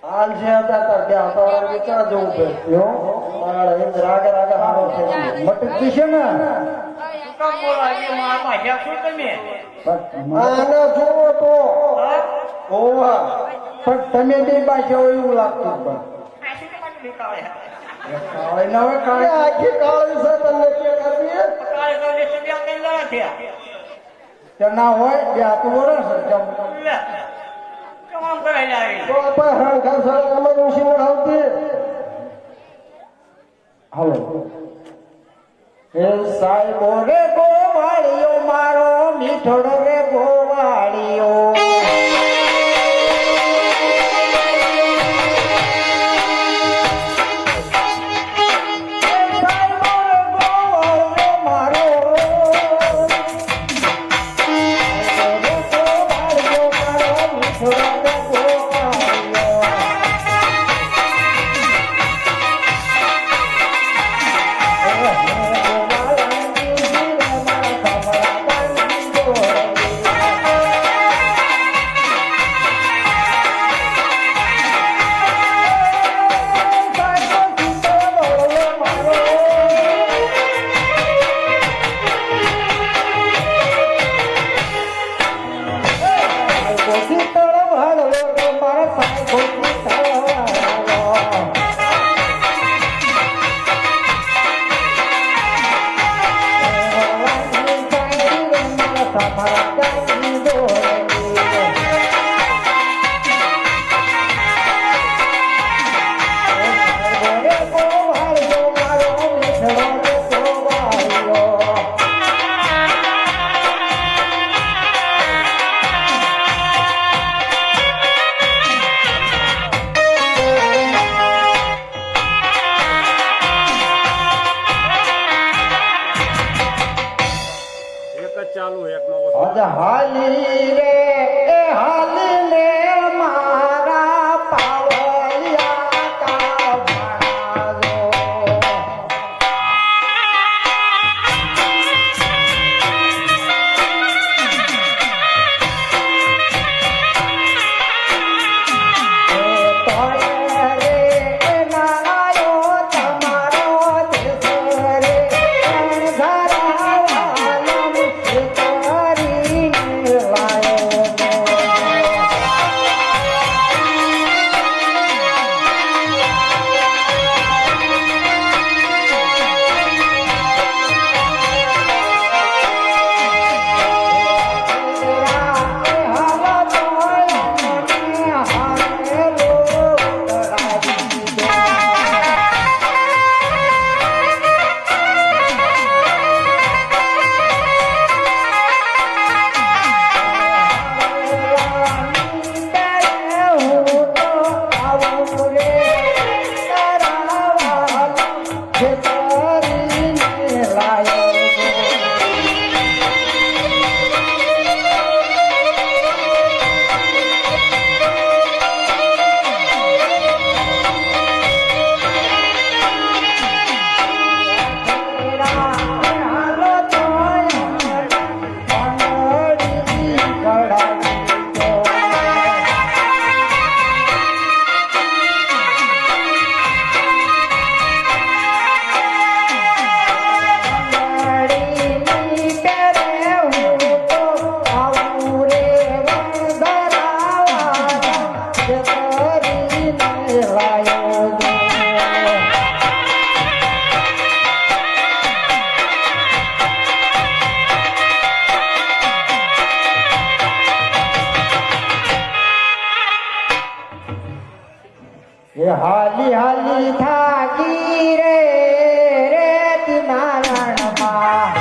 હાલ છે હતા બે આતાવાળા વિચાર જવું પડે યો મારા એક રાગે રાગે હારો છે મટકી છે ને કામ બોલાવી મારા હેક શું તમે આને જોવો તો ઓવા પણ તમે બે પાછા હોય એવું લાગતું પણ આ શું તમારે દેખાવે કાળે ના હોય કાળે આખી કાળી છે તમને કે કાપીએ કાલે તો લેશે બે કેલા થયા કે ના હોય બે હાથ વરસ જમ લે કેમ કરાઈ લાવી તો પણ હણ ઘર સર અમારું સિંહ આવતી હાલો એ સાહેબો રે ગોવાળિયો મારો મીઠોડો રે ગોવાળિયો હાલી રે એ હાલી લે મારા પાવલિયા કા ભણાજો હાલી હાલી થાકી રે રેત નારણમાં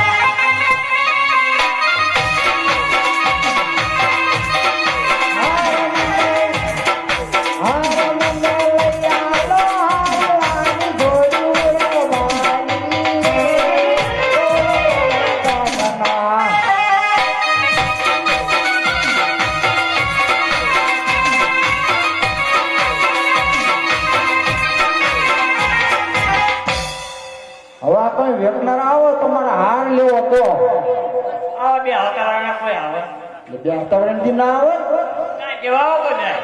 વેકનાર આવો તમારે હાર લેવો તો આ બે હકારાના કોઈ આવે બે વાતાવરણ થી ના આવે ના કેવા આવો બધા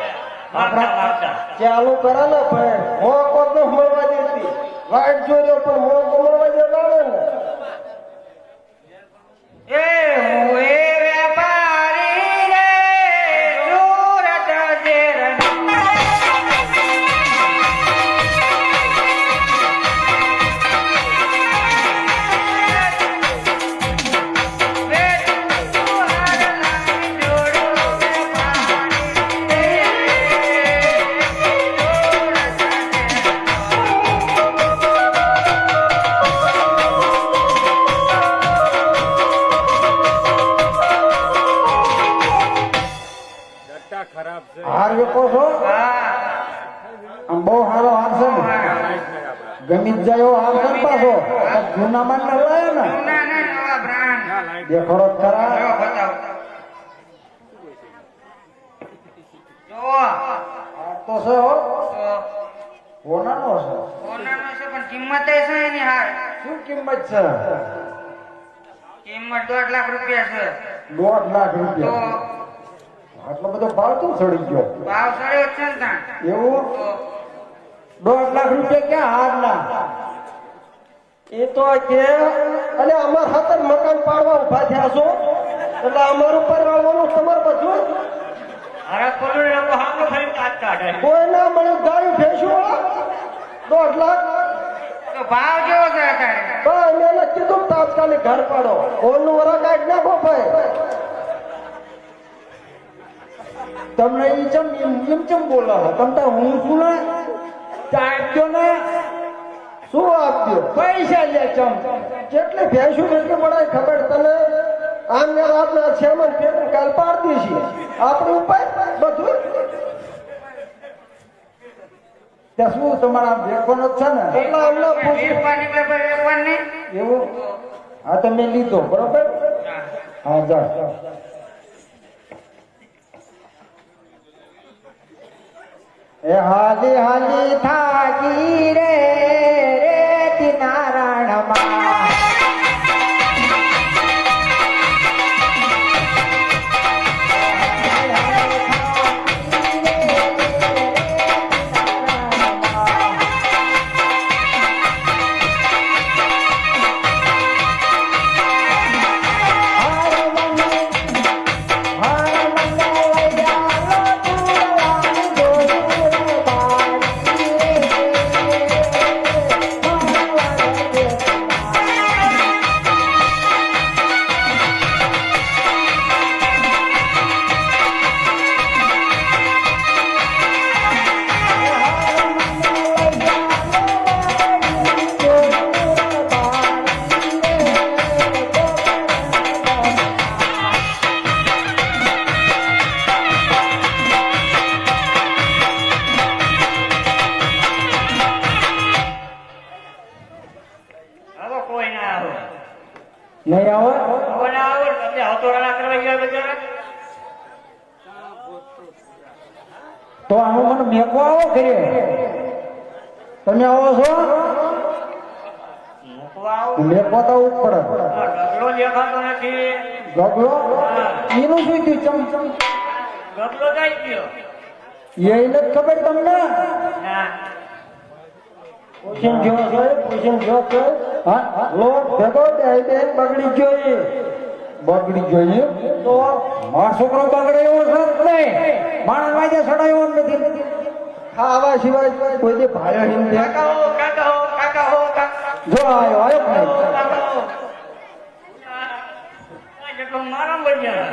મારતા. ચાલુ કરે ને ભાઈ મોકો તો મળવા દેતી વાઈટ જોઈ લો પણ મોકો મળવા દેતા આવે ને એ હું એ વેપારી રે સુરત શહેરના. હાર વેકો છો આમ બહુ સારો હાર છે ને ગમી જ જાય એવો હાર છે ને પાછો જૂના માન ને લાયા ને દેખાડો જ ખરા હાર તો છે હો કોનાનો છે કિંમત છે એની હાર શું કિંમત છે કિંમત 2 લાખ રૂપિયા છે. 2 લાખ રૂપિયા આટલો બધો ભાવ તો ચડી ગયો ભાવ સડ્યો છે ને તાણ. એવું 2 લાખ રૂપિયા ક્યાં હારના એ તો કે અને અમાર હાથર મકાન પાડવા ઉભા થયા છો એટલે અમારું પરવાળવાનું તમારે બધું અરે કોલું લોકો હામો ફરી કાટ કાઢે. કોઈ ના મળે ગાયું ભેંસું 2 લાખ તો ભાવ કેવો છે અત્યારે? તો અમે એને કીધું તાત્કાલિક ઘર પાડો કોલનું વરા કાઢ નાખો ભાઈ તમને ઈ એમ ચમ બોલો તમ તાર હું છું ને આપજો ને શું આપજો પૈસા લે ચમ કેટલી ભેંસું કેટલી પડાય ખબર તને આમ ને આપના શેરમન પેટ કાલ પાડતી છીએ આપણે ઉપાય બધું ત્યાં શું તમારા વેકવાનો જ છે ને એટલે અમને પૂછ્યું વેપાર નીકળે ભાઈ વેપાર નહીં. એવું હા તમે લીધો બરોબર હા જા એ હાલી હાલી થાકી રે રે નારાયણમાં નહીં આવે તો આનું મને મેકો આવો કરે તમે આવો છો મેકો તો ઉપર દેખાતો નથી. ગગલો એનું શું થયું ચમ ગગલો જાય ગયો. એ નથી ખબર તમને ના પૂછીને જો છે હા લોટ ભેગો બેન બગડી ગયો એ બગડી ગયો તો મારો છોકરો બગડે એવો છે જ નહીં માણસ વાજે સડાયો નથી ખાવા સિવાય કોઈ દે ભાયો હિમ કાકા હો કાકા હો કાકા. જો આયો નહીં જેટલો મારા બન્યા.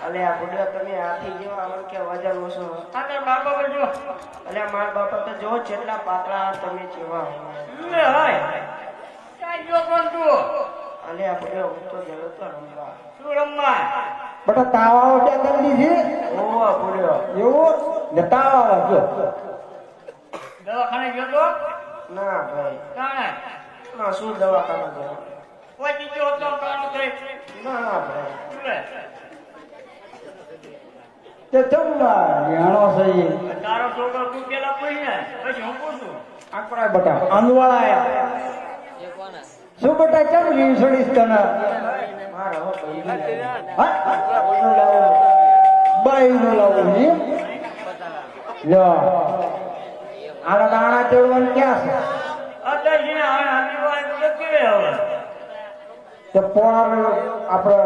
અલે આ બુડ્યો તમે હાથી જેવો આમ કે વજન ઓછો આને બાપા બજો અલે માર બાપા તો જો જેટલા પાતળા તમે જેવા લે હાય કાઈ જો કોણ તું અલે આ બુડ્યો હું તો જતો તો રમવા શું રમવા બટા તાવાઓ ત્યાં કરી છે ઓ આ બુડ્યો એવું ને તાવા જો દવાખાને ગયો તો ના ભાઈ કાણે ના શું દવાખાના જવા કોઈ બીજો હતો કાણો કરે ના ભાઈ લે તે જમવા યાણો છે એ તારો છોકરો તું પેલા કોઈ ને પછી હું પૂછું આકડા બટા આંદવાળા આયા શું બટા કેમ લીવ છોડીશ તને માર હો ભાઈ હા બાઈ નો લાવું એમ લ્યો આના દાણા ચડવાનું ક્યાં છે અત્યારે છે ને હવે આટલી વાર તો કેવી હવે તે પોર આપણે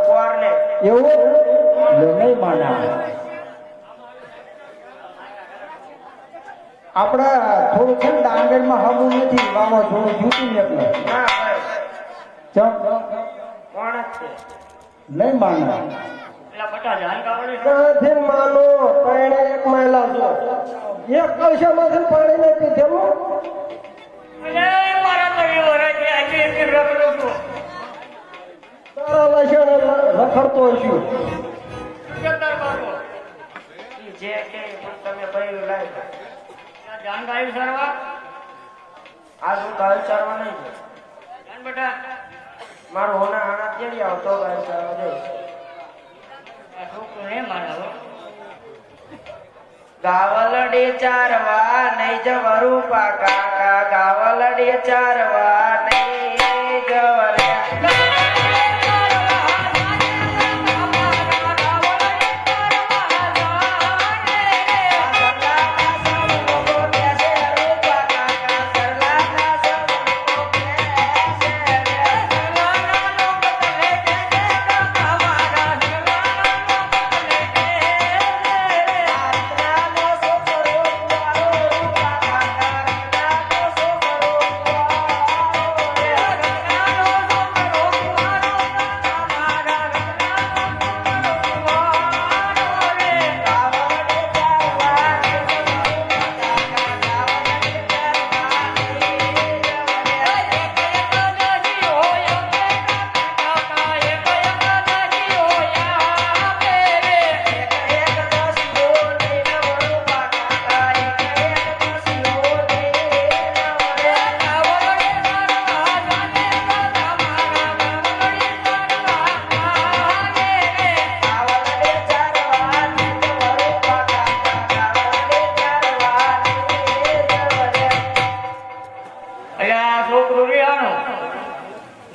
પોર ને એવું લ્યો નહીં માના આપણે થોડું છે ને ડાંગરમાં હવું નથી વાવા થોડું જૂતું એટલે ના ભાઈ ચમ કોણ જ છે નહીં માના એટલે બટા જાણ કાવડે કાંથી માનો પાણી એક મહિલા છો એક કલશામાંથી પાણી નહીં પીધેલું અરે મારા તો એવો રે કે આજે એક રખડો છું તારા લસણ રખડતો હશું જતર બાબો ઈ જે કે તમે ભાઈ લાવી જાણ ગાયું સરવા આ શું ગાય ચારવા નહીં છે જાણ બટા મારું હોના હાણા તેડી આવતો ગાય ચારવા જઈશ આ છોકરો હે મારા ગાવલડી ચારવા નહીં જવરું કાકા ગાવલડી ચારવા નહીં જવર્યા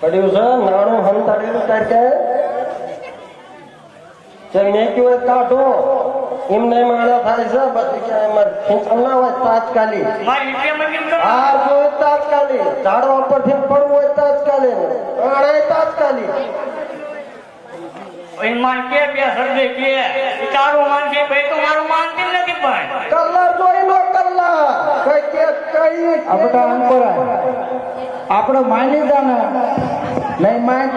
પડ્યું છે નાણું હંતાડેલું કાઢે છે મેં કીધું કાઢો એમ નહીં માણા થાય છે બધી ક્યાંય એમાં ખેંચણ ના હોય તાત્કાલિક મારી રૂપિયામાં કેમ કરો હાર જોઈએ તાત્કાલિક ઝાડવા પરથી પડવું હોય તાત્કાલિક આણે તાત્કાલિક એ માન કે બે સરદે કે ઈ તારું માન છે ભાઈ તો મારું માનતી નથી પણ કલર જોઈ નો કલર કઈ કે કઈ આપડા અંકોરા આપણે માની જાને નહીં માન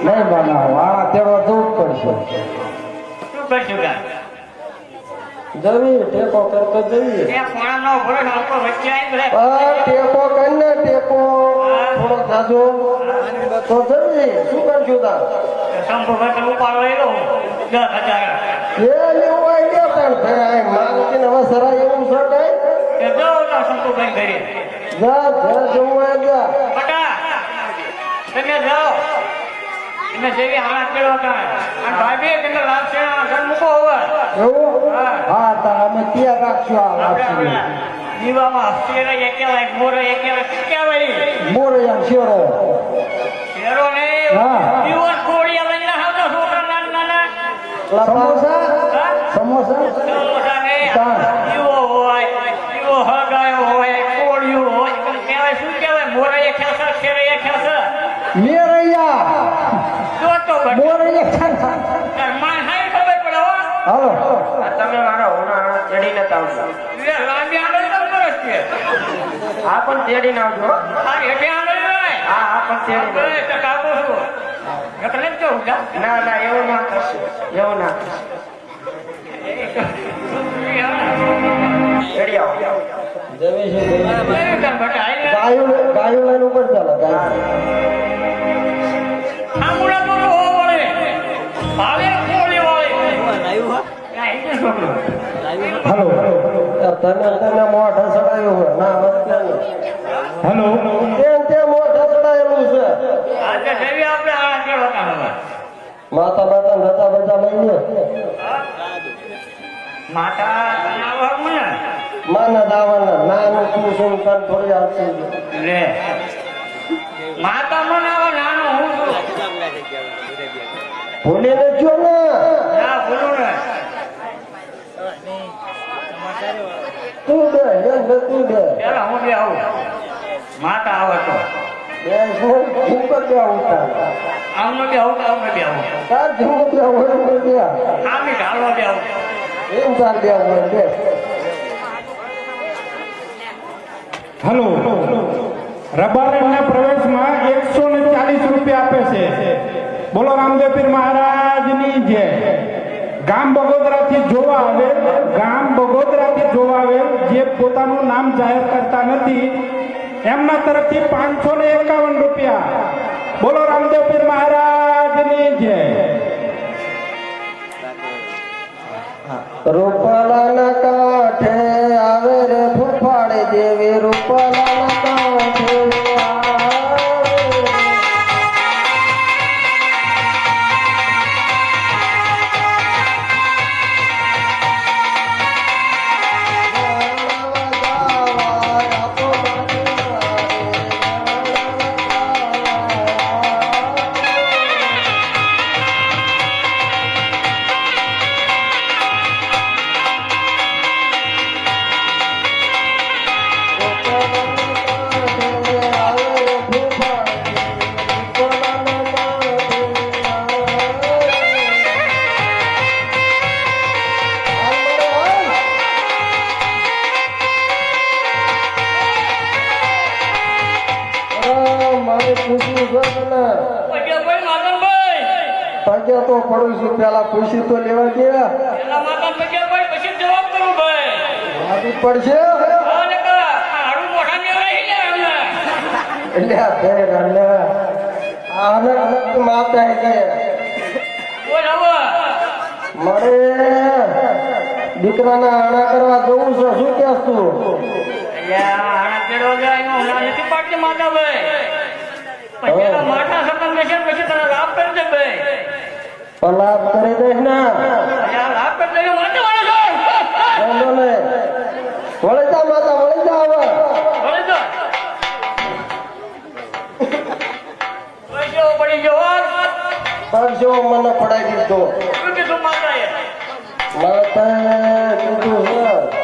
નહીં બનાવો આ તેડો જવું પડશે શું કરશું કા જવી ટેકો કરતો જવી એ કોણાનો ભરો આખો વચ્ચે આવી બધા ટેકો કરીને ટેકો થોડો જાજો તો જવી શું કરશું તા શંભુ ભાઈ ઉપાડો એલો 10,000 એ લેવું આવી ગયા તાણ ફેરાય માંગતી હવે સરાય એવું છે કઈ કે જો ના શંભુ ભાઈ ઘરે જા જા જવું આવી ગયા બટા તમે જાઓ એને જેવી હાલત કેળો કાંઈ અને ભાભી તમે લાગશે ઘર મૂકો હવે એવું હા તાર અમે ત્યાં રાખશું આ આપણે લાપસી દીવામાં શેરે એકેલા મોરે એકેલા કેવાય મોર એમ શેરો શેરો ને હા. દીવર કોળિયા લઈને આવતો છોકરા નાના નાના સમોસા સમોસા સમોસા ને તાણ. દીવો હોય દીવો હગાયો હોય કોળિયું હોય કહેવાય શું કહેવાય મોરે એકેલા શેરે એકેલા મેરૈયા જોતો મોરૈયા માન હાઈ ખબર પડે હો હાલો આ તમે મારા હોના હાણા તેડીને જ આવજો લે લાંબી આંડળ તો કરસ કે આ પણ તેડીને આવજો હો. આ હેઠે આંડળ હોય હા આ પણ તેડીને એ તો કાપો છું એટલે જ કહું જા ના ના એવું ના કરશે એવું ના કરશે તેડી આવો જવે છે ગાયું ગાયું લઈને ઉપર ચાલો ગાયું હાલો તને તને મોઢા ચડાયું હોય ના હાલો તે મોઢા ચડાયેલું છે માતા બાતા નતા બધા લઈને માના દાવાના નાનું તું શું તને થોડી આવતી માતા મનાવો નાનો હું છું ભૂલીને જો ને ના ભૂલું ને તું બે એમ ને તું બે પેલા હું બે આવું માતા આવે તો બે શું ઠીક બે ઉતાર આમને બે આવું આમને બે આવું તાર જેવું બે હોય બે આમી ઢાલવા બે આવું એમ તાર બે હોય બે હલો રબારણના પ્રવેશમાં 140 રૂપિયા આપે છે. બોલો રામદેવ પીર મહારાજની જય. ગામ બગોદરાથી જોવા આવેલ જે પોતાનું નામ જાહેર કરતા નથી એમના તરફથી 551 રૂપિયા. બોલો રામદેવ પીર મહારાજની જય. રૂપાલાના કાંઠે આવે રે ફૂફાડે દેવી રૂપાલાના કાંઠે પગે તો પડું છું પેલા પૂછી તો લેવા દે પેલા માતા પગ્યા ભાઈ પછી જવાબ કરું ભાઈ આપી પડશે હા નકા હારું મોઢા ને રહી ને એટલે આ ફેર અને આને માતા કે બોલ હવે મારે દીકરાના આણા કરવા જવું છે શું કેસ તું અલ્યા આના કેડો જાય એનો ના નથી પાડતી માતા ભાઈ પછી એના માતા સપન દેશે પછી તને લાભ કરી દે ભાઈ પલાપ કરી દઈશ ને અલ્યા લાભ કરી દે માતા વાળો વાંધો ને વળી જા માતા વળી જા હવે બોલે તો પૈસો પડી ગયો પરસો મને પડાઈ દીધો શું કીધું માતાએ માતાએ કીધું છે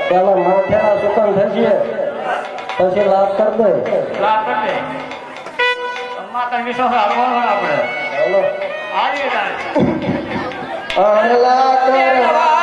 પેલા માથેના સુકન થશે પછી લાભ કરી દે લાભ કરી દે માતા વિશ્વાસ આવવાનો આપણે ચાલો આવીએ તારે અરલા કરવા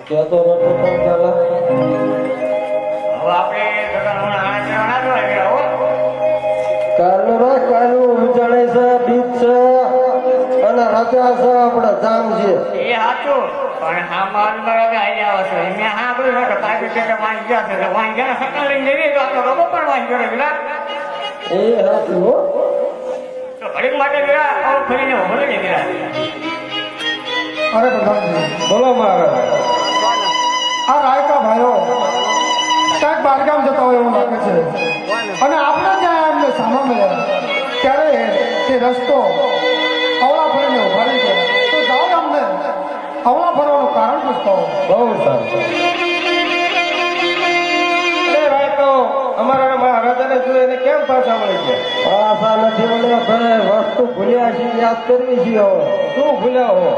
કેતો નતો પણ પેલા હવે આપણે ઘણા આણા કેળવણા કાલનું રાખ કાલનું ઉજાણે છે બીજ છે અને રજા છે આપણે જામ છે એ સાચું પણ હા માલ મારા આવી આવો છો મેં હા બોલ્યું કે તારી છે વાંચી ગયા છે વાંચી ગયા સકલ લઈને જઈએ તો આપણો રોબો પણ વાંચી ગયો પેલા એ હાચું હો તો ઘડીક માટે ગયા આવો ફરીને ઉભો રહી ગયા અરે પ્રધાનજી, બોલો મહારાજ આ રાયકા ભાઈઓ ક્યાંક બહારગામ જતા હોય એવું લાગે છે અને આપણે જ્યાં એમને સામા મળ્યા ત્યારે તે રસ્તો અવળા ફરીને ઉભા રહી ગયા તો જાઓ અમને અવળા ફરવાનું કારણ પૂછતો બહુ સારું અરે તો અમારા મહારાજાને જોઈને કેમ પાછા વળી ગયા પાછા નથી વળ્યા ભાઈ વસ્તુ ભૂલ્યા છે યાદ કરવી છે હવે શું ભૂલ્યા હો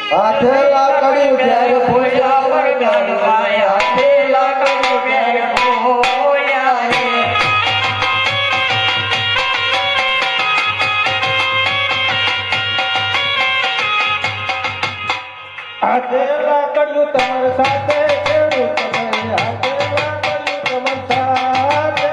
હાથે લાકડી ત્યારે ભૂલ્યા વરદાન ભાઈ હાથે લાકડી ત્યારે ભૂલ્યા હાથે લાકડ્યું તમારી સાથે કેવું તમે હાથે લાકડ્યું તમારી સાથે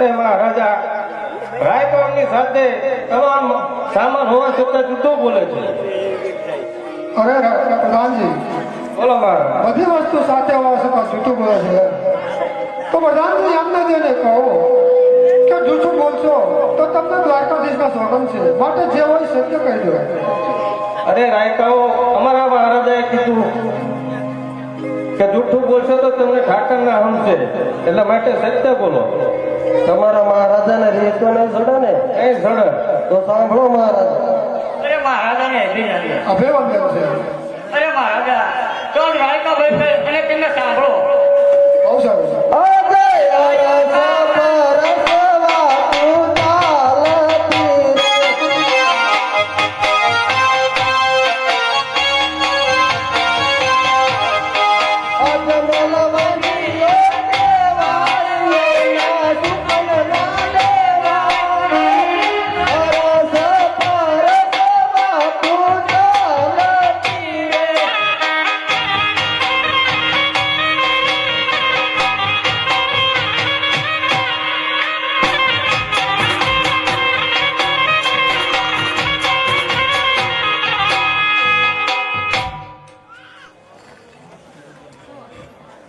અરે મહારાજા રાયકાની સાથે તમામ સામાન હોવા છતાં જુઠ્ઠું બોલે છે. અરે પ્રધાનજી, બોલો મહારાજ. બધી વસ્તુ સાથે હોવા છતાં જૂઠું બોલે છે. તો પ્રધાનજી એમને જેને કહો કે જૂઠું બોલશો તો તમને દ્વારકાધીશના સોગંદ છે, માટે જે હોય સત્ય કહી દો. અરે રાયકાઓ, અમારા મહારાજાએ કીધું કે જુઠ્ઠું બોલશો તો તમને ઠાકરના હમશે, એટલા માટે સત્ય બોલો. તમારા મહારાજાને રીતો ને જડે ને એ જડે તો સાંભળો મહારાજા. અરે મહારાજાને હેડી નથી. અભિવંદન છે. અરે મહારાજા તો રાયકા ભાઈ છે અને તેમને સાંભળો. બહુ સારું.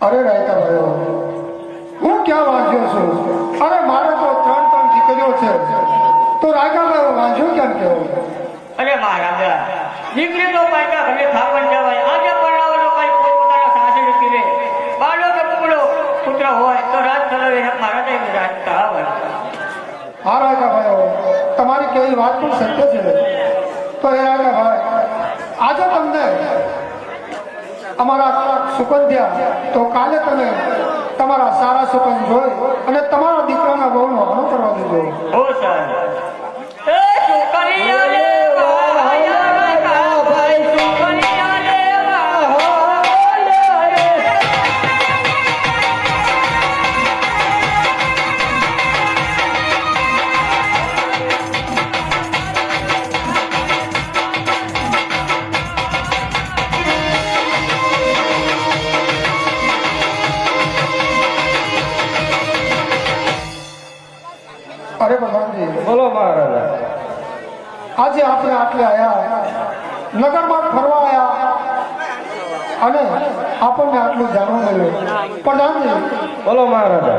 અરે રાયકા ભાઈઓ, હું ક્યાં વાંચ્યો છું? અરે મારે તો 3 દીકરીઓ છે, તો રાયકા ભાઈઓ વાંચ્યો કેમ કેવો? અરે મહારાજા દીકરી તો પાછા ઘરે ખાવન જવાય. આજે પરણાવાનો કઈ પોતાના સાસરે કીધે બાળો કે પુગડો પુત્ર હોય તો રાત ચલાવે મહારાજા રાત કરાવે. હા રાયકા ભાઈઓ, તમારી કેવી વાત પણ સત્ય છે. તો એ રાયકા ભાઈ, આજે તમને અમારા સુકન થયા તો કાલે તમે તમારા સારા સુકન જોઈ અને તમારા દીકરાના બહુનો આનો કરવા દેજો. હો સર એ છોકરીયા રે વાયા રાયકા ભાઈ છોકરીયા રે વાયા રે. અરે પ્રધાનજી, બોલો મહારાજા. આજે આપણે આટલે આવ્યા, નગરમાં ફરવા આવ્યા અને આપણને આટલું જાણવા મળ્યું. પ્રધાનજી, બોલો મહારાજા.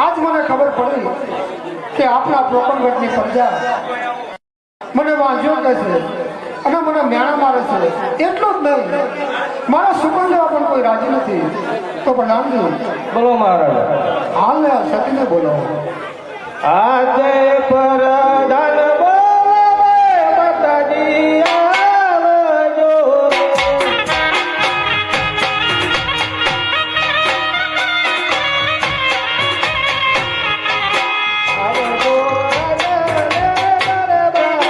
આજ મને ખબર પડી કે આપણા પ્રોકણગઢની પ્રજા મને વાંઝ્યો કહે છે અને મને મેણા મારે છે. એટલું જ નહીં, મારા સુકન લેવા પણ કોઈ રાજી નથી. તો પ્રધાનજી, બોલો મહારાજા. હાલને આ સતીને બોલો. આજે પરધાન બોલાવે માતાજી આવજો. આવજો રે દરબાર.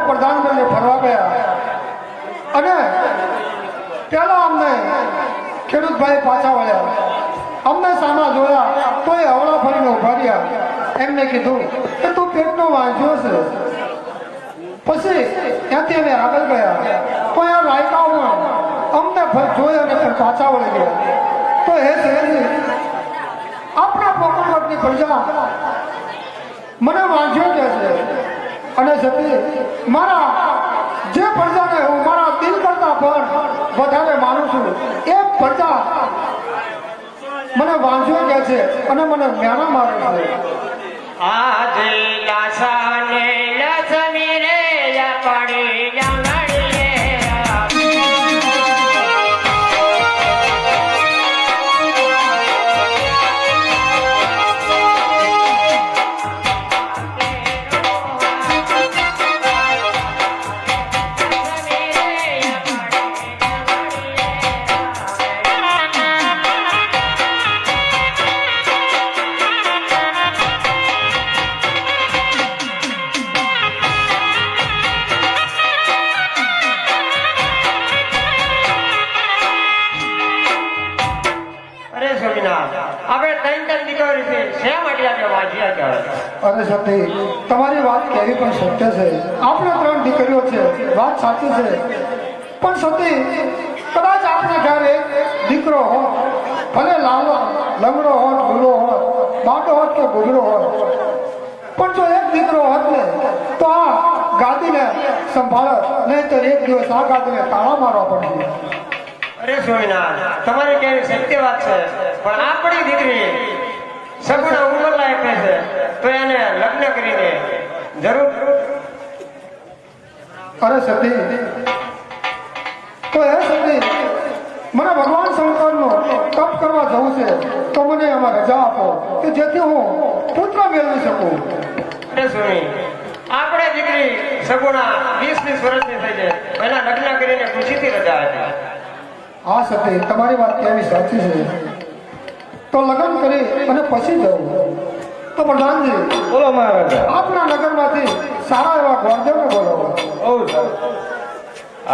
પ્રધાનમંત્રીને ફરવા ગયા અને પેલા અમને ખેડૂતભાઈ પાછા વળ્યા, અમને સામા જોયા તો એ હવળા ફરીને ઉભા રહ્યા. એમને કીધું કે તું પેટનો વાંચ્યો છે. પછી ત્યાંથી અમે આગળ ગયા તો એ રાયકાઓ અમને જોઈ અને પાછા વળી ગયા. તો હે શહેરજી, આપણા પોકરવટની પ્રજા મને વાંચ્યો કે છે અને સતી મારા જે પ્રજાને હું મારા દિલ કરતા પણ વધારે માનું છું એ પ્રજા મને વાંચ્યો કે છે અને મને જ્ઞાના મારે છે. આજે લાસાને લસમી રે પડી જંગડીએ અરે સતી, તમારી વાત કેવી પણ સત્ય છે. આપણે 3 દીકરીઓ છે, વાત સાચી છે. પણ સતી, કદાચ આપણે ઘરે દીકરો હોત, ભલે લંગડો હોત, લૂલો હોત, બાટો હોત કે ગુગડો હોત, પણ જો એક દીકરો હોત ને તો આ ગાદીને સંભાળત, નહીં તો એક દિવસ આ ગાદીને તાળા મારવા પડશે. અરે સ્વામિનારાયણ, તમારી કેવી સત્ય વાત છે. પણ આપણી દીકરી સગુણા ઉંમર લાયક છે તો એને લગ્ન કરીને જરૂર. અરે સતી, તો હે સતી, મને ભગવાન શંકરનો તપ કરવા જવું છે તો મને એમાં રજા આપો કે જેથી હું પુત્ર મેળવી શકું. અરે સ્વામી, આપણે દીકરી સગુણા 20 વર્ષની થઈ જાય એના લગ્ન કરીને ખુશીથી રજા હતી. હા સતી, તમારી વાત કેવી સાચી છે. તો લગ્ન કરી અને પછી જવું. તો પ્રધાનજી, બોલો મહારાજા. આપના નગરમાંથી સારા એવા ગોરદેવને બોલાવો.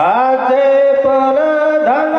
આજે પર ધન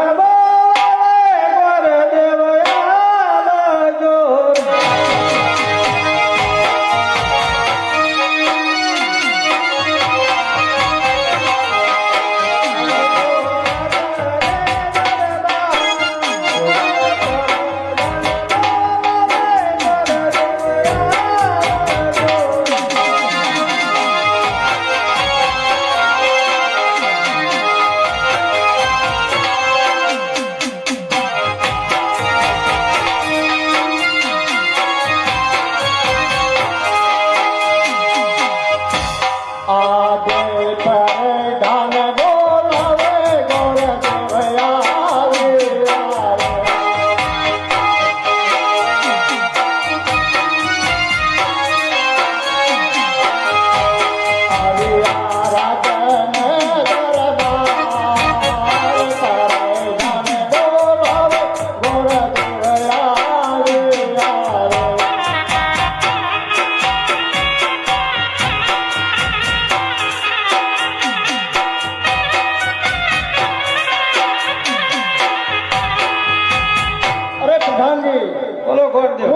ગોરદેવ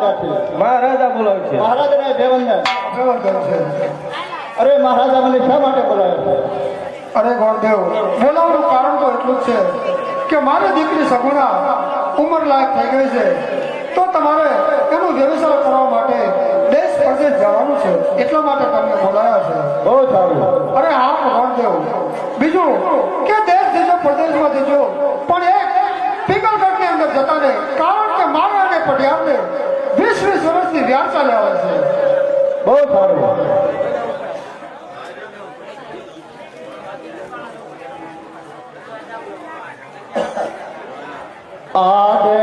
આવજો. મહારાજા બોલાવે છે. મહારાજાને અભિવંદન. અભિવંદન છે. અરે મહારાજા મને શા માટે બોલાવે છે? અરે ગોરદેવ, બોલાવવાનું કારણ તો એટલું જ છે કે મારી દીકરી સગુણા ઉંમર લાયક થઈ ગઈ છે તો તમારે એનું વ્યવસાય કરવા માટે દેશ પરદેશ જવાનું છે, એટલા માટે તમને બોલાયા છે. બહુ સારું. અરે હા ગોરદેવ, બીજું કે દેશ જજો પ્રદેશમાં જજો પણ એક પીકલગઢની અંદર જતા રહે, કારણ કે મારે અને પટિયાળને 20 વર્ષની વ્યાર ચાલે આવે છે. બહુ સારું. આદે